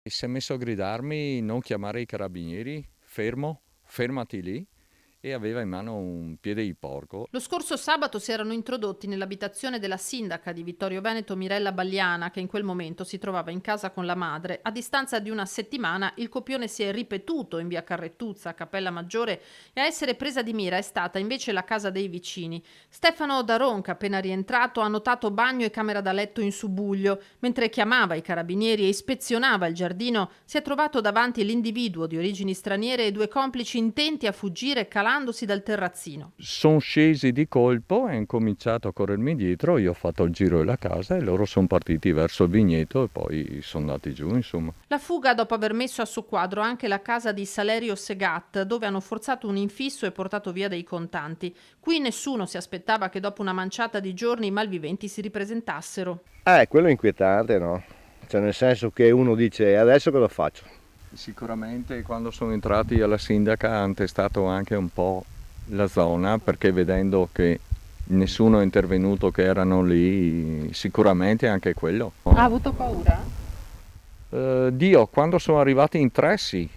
E si è messo a gridarmi: non chiamare i carabinieri, fermati lì, e aveva in mano un piede di porco. Lo scorso sabato si erano introdotti nell'abitazione della sindaca di Vittorio Veneto Mirella Bagliana, che in quel momento si trovava in casa con la madre. A distanza di una settimana il copione si è ripetuto in via Carrettuzza, a Cappella Maggiore, e a essere presa di mira è stata invece la casa dei vicini. Stefano Daronca, appena rientrato, ha notato bagno e camera da letto in subbuglio. Mentre chiamava i carabinieri e ispezionava il giardino, si è trovato davanti l'individuo di origini straniere e due complici intenti a fuggire calandosi dal terrazzino. Sono scesi di colpo e hanno cominciato a corrermi dietro, io ho fatto il giro della casa e loro sono partiti verso il vigneto e poi sono andati giù, insomma. La fuga dopo aver messo a soqquadro anche la casa di Salerio Segat, dove hanno forzato un infisso e portato via dei contanti. Qui nessuno si aspettava che dopo una manciata di giorni i malviventi si ripresentassero. Quello è inquietante, no? Cioè nel senso che uno dice adesso cosa faccio? Sicuramente quando sono entrati alla sindaca hanno testato anche un po' la zona, perché vedendo che nessuno è intervenuto, che erano lì, sicuramente anche quello. Ha avuto paura? Dio, quando sono arrivati in tre sì,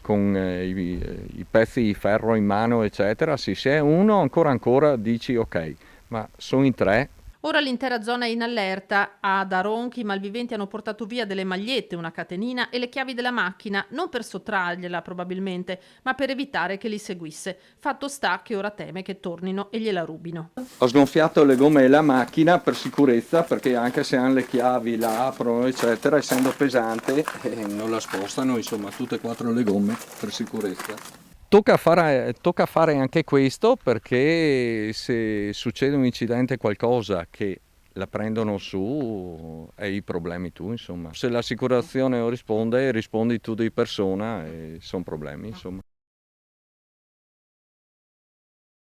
con i pezzi di ferro in mano eccetera, sì, se è uno ancora dici ok, ma sono in tre. Ora l'intera zona è in allerta. A Daronchi i malviventi hanno portato via delle magliette, una catenina e le chiavi della macchina, non per sottrargliela probabilmente, ma per evitare che li seguisse. Fatto sta che ora teme che tornino e gliela rubino. Ho sgonfiato le gomme della macchina per sicurezza, perché anche se hanno le chiavi, la aprono eccetera, essendo pesante non la spostano, insomma tutte e quattro le gomme per sicurezza. Tocca fare anche questo, perché se succede un incidente, qualcosa che la prendono su, hai i problemi tu, insomma. Se l'assicurazione non risponde, rispondi tu di persona e sono problemi, insomma.